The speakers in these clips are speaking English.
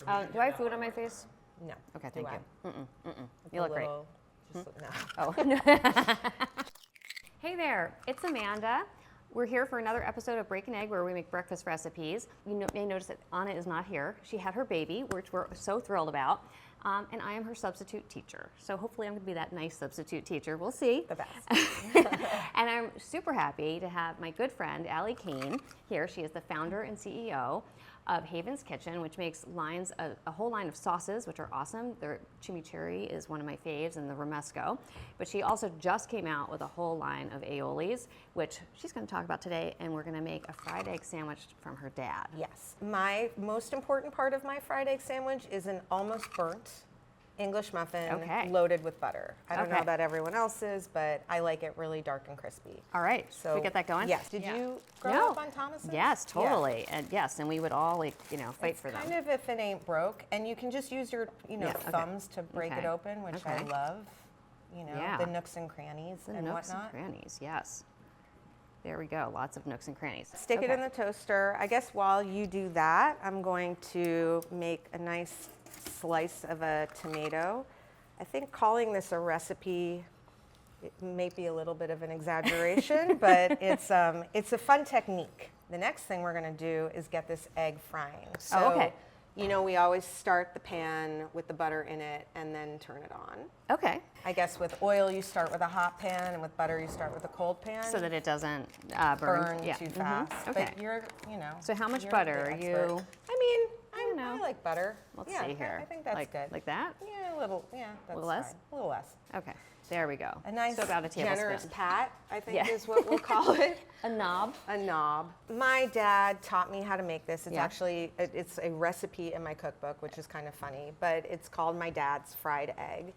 Do I have food on my face? No. Okay, thank you. It's You look great. Just, no. Oh. Hey there, it's Amanda. We're here for another episode of Break an Egg where we make breakfast recipes. You may notice that Anna is not here. She had her baby, which we're so thrilled about. And I am her substitute teacher. So hopefully I'm gonna be that nice substitute teacher. We'll see. The best. And I'm super happy to have my good friend, Alison Cayne here. She is the founder and CEO of Haven's Kitchen, which makes a whole line of sauces, which are awesome. Their chimichurri is one of my faves, and the romesco. But she also just came out with a whole line of aiolis, which she's gonna talk about today, and we're gonna make a fried egg sandwich from her dad. Yes. My most important part of my fried egg sandwich is an almost burnt English muffin loaded with butter. I don't know about everyone else's, but I like it really dark and crispy. All right, so should we get that going? Yes. Did you grow up on Thomas's? Yes, totally. Yeah. And we would all fight for them. Kind of if it ain't broke, and you can just use your thumbs to break it open, which I love. The nooks and crannies and whatnot. Nooks and crannies, yes. There we go, lots of nooks and crannies. Stick it in the toaster. I guess while you do that, I'm going to make a nice slice of a tomato. I think calling this a recipe, it may be a little bit of an exaggeration, but it's a fun technique. The next thing we're gonna do is get this egg frying. So, we always start the pan with the butter in it and then turn it on. Okay. I guess with oil you start with a hot pan, and with butter you start with a cold pan. So that it doesn't burn too fast. Okay. But you're, So how much butter are you? I mean, I like butter. Let's see here. I think that's good. Like that? Yeah, a little. Yeah, that's a little less. Fine. A little less. Okay. There we go. A nice, about a generous pat, I think is what we'll call it. A knob. A knob. My dad taught me how to make this. It's actually, it's a recipe in my cookbook, which is kind of funny, but it's called My Dad's Fried Egg.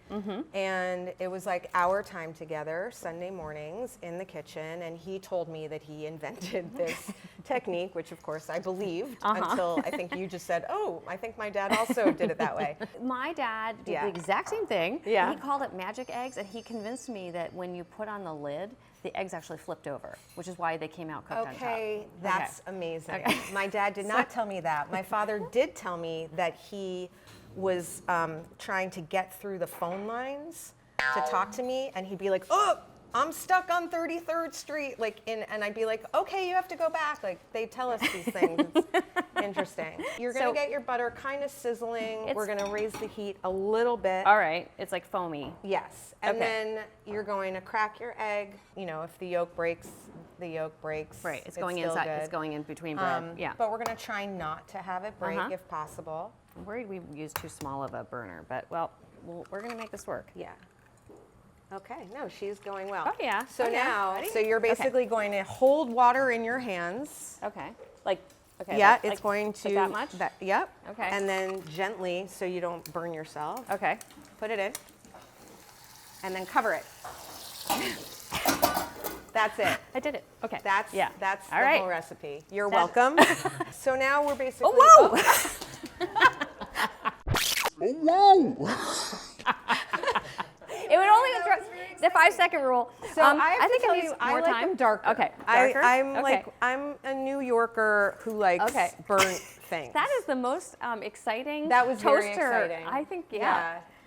And it was like our time together, Sunday mornings in the kitchen, and he told me that he invented this technique, which of course I believed until I think you just said, oh, I think my dad also did it that way. My dad did the exact same thing. Yeah. He called it magic eggs, and he convinced me that when you put on the lid, the eggs actually flipped over, which is why they came out cooked on top. Okay, that's amazing. My dad did not tell me that. My father did tell me that he was trying to get through the phone lines to talk to me, and he'd be like, oh, I'm stuck on 33rd Street, and I'd be like, okay, you have to go back. Like, they tell us these things. It's interesting. You're gonna get your butter kind of sizzling. We're gonna raise the heat a little bit. All right, it's like foamy. Yes, and then you're going to crack your egg. If the yolk breaks, the yolk breaks. Right, it's going inside, it's going in between bread, But we're gonna try not to have it break if possible. I'm worried we used too small of a burner, but we're gonna make this work. Yeah. Okay, no, she's going well. Oh yeah. So now, so you're basically going to hold water in your hands. Okay. Yeah, it's going to. Like that much? Yep. Okay. And then gently, so you don't burn yourself. Okay. Put it in. And then cover it. That's it. I did it. Okay. That's the whole recipe. You're welcome. So now we're basically. Oh, whoa! Oh, whoa! It would only the 5-second rule. So I think it needs more I like time. them darker. Okay, darker. I'm a New Yorker who likes burnt things. That is the most exciting. That was toaster. Very exciting. I think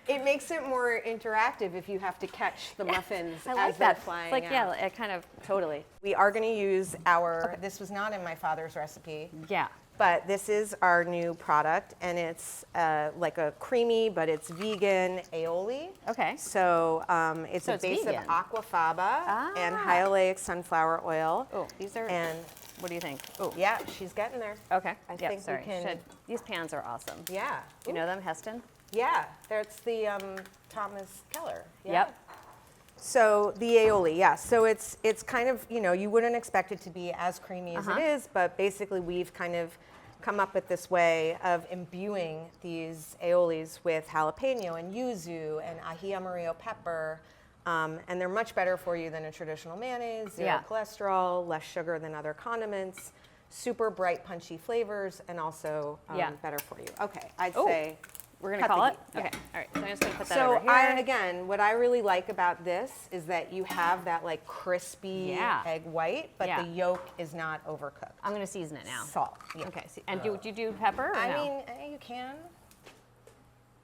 It makes it more interactive if you have to catch the muffins as they're flying out. out. It kind of totally. We are going to use our. This was not in my father's recipe. Yeah. But this is our new product, and it's like a creamy, but it's vegan aioli. Okay. So it's a base of aquafaba and hyaluronic sunflower oil. Oh, these are. And what do you think? Oh, yeah, she's getting there. Okay. I think we can. These pans are awesome. Yeah. Do you know them, Heston? Yeah, that's the Thomas Keller. Yeah. Yep. So the aioli, so it's kind of, you wouldn't expect it to be as creamy as it is, but basically we've kind of come up with this way of imbuing these aiolis with jalapeno and yuzu and ají amarillo pepper, and they're much better for you than a traditional mayonnaise, zero cholesterol, less sugar than other condiments, super bright punchy flavors, and also better for you. Okay, I'd say we're gonna call it? Okay, all right, so I'm just gonna put that so over here. Again, what I really like about this is that you have that like crispy egg white, but the yolk is not overcooked. I'm gonna season it now. Salt. Yeah. Okay, and do you do pepper or I mean, you can.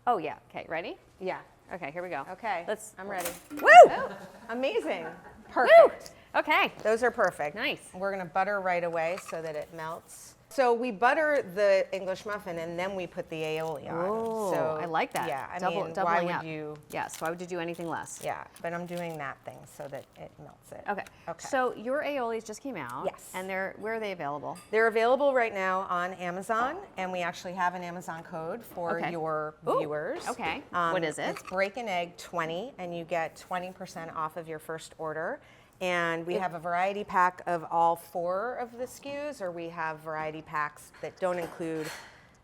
Oh yeah, okay, ready? Yeah. Okay, here we go. Okay, Let's, I'm ready. woo! Amazing. Woo! Perfect. Okay, Those are perfect. Nice. We're gonna butter right away so that it melts. So we butter the English muffin and then we put the aioli on. oh, So I like that. Yeah, I Doubling mean, why would up. you? Yes, why would you do anything less? Yeah, but I'm doing that thing so that it melts it. Okay. Okay. So your aiolis just came out. Yes. And where are they available? They're available right now on Amazon, and we actually have an Amazon code for Okay. your Ooh, viewers. okay. What is it? It's Break an Egg 20, and you get 20% off of your first order. And we have a variety pack of all 4 of the SKUs, or we have variety packs that don't include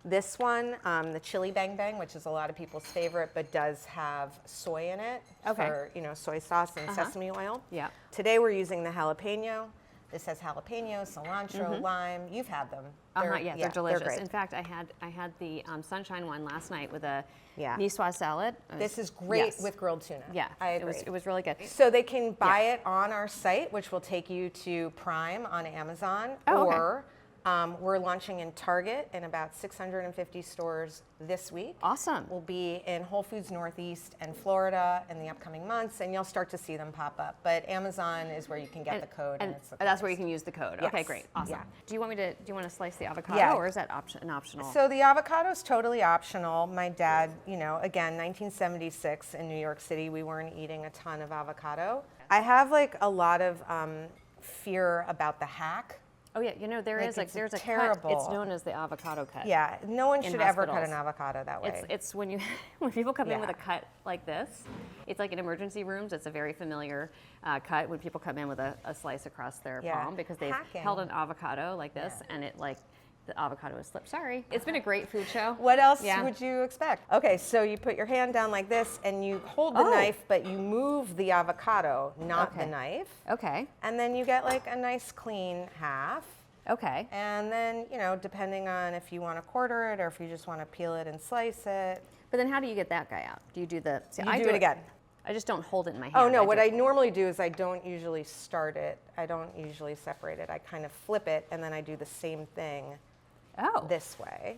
this one, the chili bang bang, which is a lot of people's favorite, but does have soy in it Okay. for soy sauce and sesame oil. Yeah. Today we're using the jalapeno. This has jalapeno, cilantro, lime. You've had them. Yeah, they're delicious. great. In fact, I had the sunshine one last night with a Yeah. niçoise salad. This is great yes. with grilled tuna. Yeah, I agree. it was really good. So they can buy it on our site, which will take you to Prime on Amazon, Oh, okay. or we're launching in Target in about 650 stores this week. Awesome. We'll be in Whole Foods Northeast and Florida in the upcoming months, and you'll start to see them pop up. But Amazon is where you can get the code. And it's the that's where you quickest. can use the code. Yes. Okay, great, awesome. Yeah. Do you want to slice the avocado, Yeah. or is that an optional? So the avocado is totally optional. My dad, again, 1976 in New York City, we weren't eating a ton of avocado. I have like a lot of fear about the hack. oh yeah, there's a terrible. cut. It's known as the avocado cut. Yeah, no one In should ever cut hospitals. an avocado that way. It's when people come in with a Yeah. cut like this. It's like in emergency rooms. It's a very familiar cut when people come in with a slice across their Yeah. palm because they've Hacking. held an avocado like this and it the avocado has slipped. Sorry. It's been a great food show. What else Yeah. would you expect? Okay, so you put your hand down like this and you hold the Oh. knife, but you move the avocado, not the Okay. knife. Okay. And then you get like a nice clean half. Okay. And then, depending on if you want to quarter it or if you just want to peel it and slice it. But then how do you get that guy out? Do you do the... See, You I do it again. I just don't hold it in my hand. Oh, no, what do- I normally do is I don't usually start it. I don't usually separate it. I kind of flip it and then I do the same thing Oh. this way.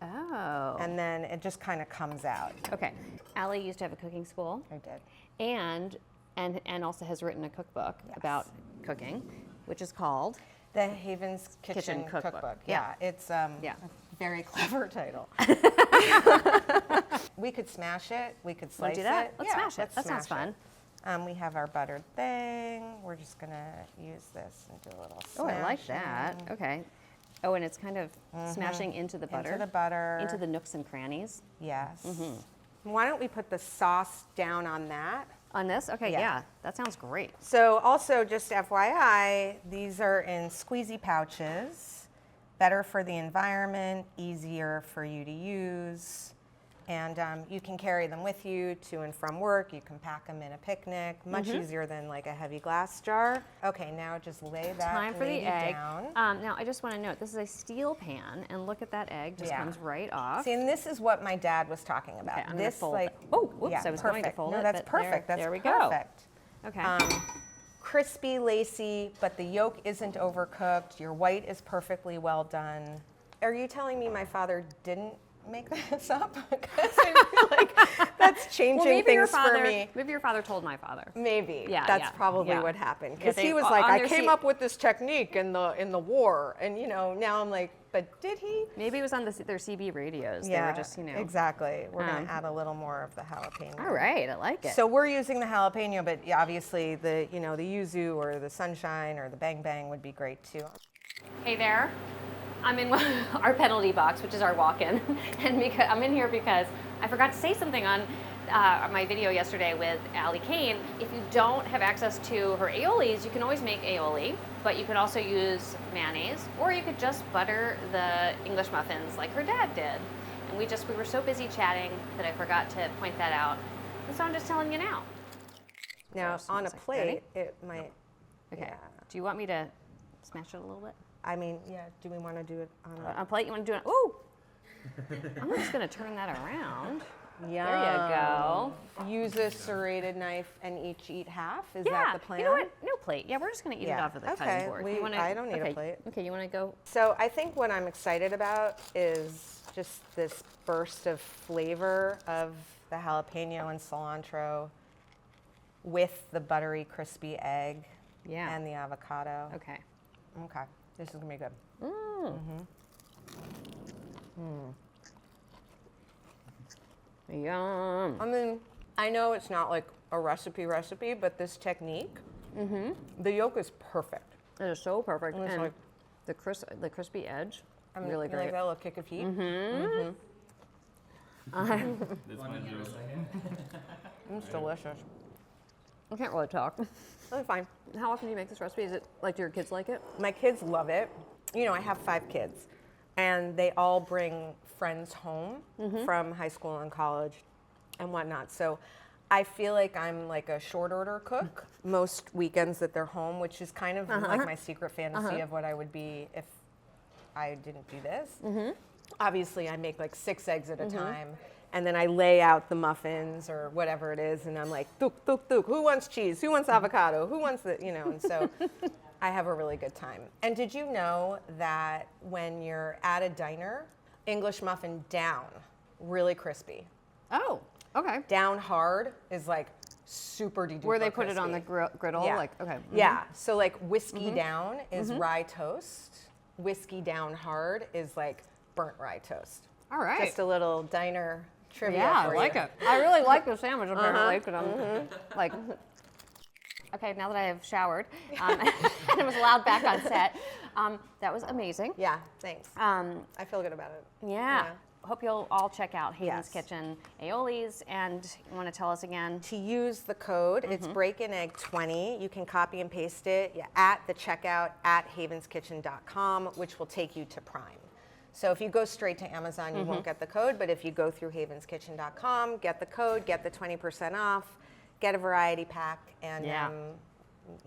Oh. And then it just kind of comes out. Okay. Allie used to have a cooking school I did. and also has written a cookbook about cooking, which is called... The Haven's Kitchen Cookbook. Yeah. It's Yeah. a very clever title. We could smash it. We could Wanna slice do that? it. Let's Yeah, smash it. let's That sounds smash fun. it. We have our buttered thing. We're just going to use this and do a little Oh, I like that. smashing Okay. Oh, and it's kind of smashing into the butter. Into the butter. Into the nooks and crannies. Yes. Why don't we put the sauce down on that? On this? Okay, Yeah. yeah. That sounds great. So also, just FYI, these are in squeezy pouches. Better for the environment, easier for you to use. And you can carry them with you to and from work. You can pack them in a picnic. Much easier than like a heavy glass jar. Okay, now just lay that Time for the lady egg. down. Now, I just want to note, this is a steel pan, and look at that egg. Just Yeah. comes right off. See, and this is what my dad was talking about. Okay, I'm gonna this fold like, it. Oh, whoops, yeah, I was perfect. going to fold no, it, that's but perfect. there That's we go. perfect. Okay. Crispy, lacy, but the yolk isn't overcooked. Your white is perfectly well done. Are you telling me my father didn't make this up? Because I feel like that's changing maybe your things father, for me. Maybe your father told my father. Maybe. Yeah, that's yeah, probably yeah. what happened. Yeah, Because they- he was on like, I their came seat- up with this technique in the war, and now I'm like, but did he? Maybe it was on their CB radios. Yeah, They were just, exactly. We're gonna add a little more of the jalapeno. All right, I like it. So we're using the jalapeno, but yeah, obviously the the yuzu or the sunshine or the bang bang would be great too. Hey there. I'm in our penalty box, which is our walk-in, and because I'm in here because I forgot to say something on my video yesterday with Allie Cayne. If you don't have access to her aiolis, you can always make aioli, but you could also use mayonnaise, or you could just butter the English muffins like her dad did. And we were so busy chatting that I forgot to point that out, and so I'm just telling you now. Now Just on one a second. plate, Ready? it might. Okay. Yeah. Do you want me to smash it a little bit? I mean, yeah. Do we want to do it on On a plate? You want to do it? Ooh! I'm just going to turn that around. a? There you go. Use a serrated knife and each eat half. Is Yeah. that the plan? You know what? No plate. Yeah, we're just going to eat it Yeah. off of the Okay. cutting board. I don't need a plate. Okay, you want to go? So I think what I'm excited about is just this burst of flavor of the jalapeno and cilantro with the buttery, crispy egg Yeah. and the avocado. Okay. Okay, this is gonna be good. Yum. I mean, I know it's not like a recipe, but this technique, the yolk is perfect. It is so perfect. It's And like- the crispy edge, I mean, really you like great. that little kick of heat? That's my zero second. It's delicious. I can't really talk. Really fine. How often do you make this recipe? Is it like, do your kids like it? My kids love it. You know, I have 5 kids, and they all bring friends home from high school and college and whatnot. So I feel like I'm like a short order cook most weekends that they're home, which is kind of like my secret fantasy of what I would be if I didn't do this. Obviously, I make like 6 eggs at a time, and then I lay out the muffins or whatever it is, and I'm like, tuk, tuk, tuk, who wants cheese? Who wants avocado? Who wants the, you know, and so I have a really good time. And did you know that when you're at a diner, English muffin down, really crispy. Oh, okay. Down hard is like super de-duper Where they put it on the crispy. griddle, Yeah. like, okay. Yeah, so like whiskey down is rye toast. Whiskey down hard is like burnt rye toast. All right. Just a little diner trivia Yeah, for I like you. it. I really like the sandwich apparently, because I'm like, okay, now that I have showered and I was allowed back on set, that was amazing. Yeah, thanks. I feel good about it. Yeah. Hope you'll all check out Haven's Yes. Kitchen Aioli's, and you want to tell us again? To use the code, it's breakinegg20. You can copy and paste it at the checkout at havenskitchen.com, which will take you to Prime. So if you go straight to Amazon, you won't get the code, but if you go through havenskitchen.com, get the code, get the 20% off, get a variety pack, and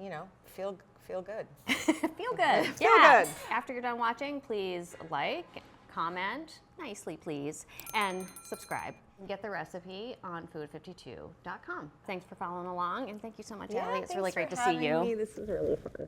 you know, feel good. Feel good. Feel good. After you're done watching, please like, comment, nicely please, and subscribe. Get the recipe on food52.com. Thanks for following along, and thank you so much, Allie. It's really great to see you. This is really fun.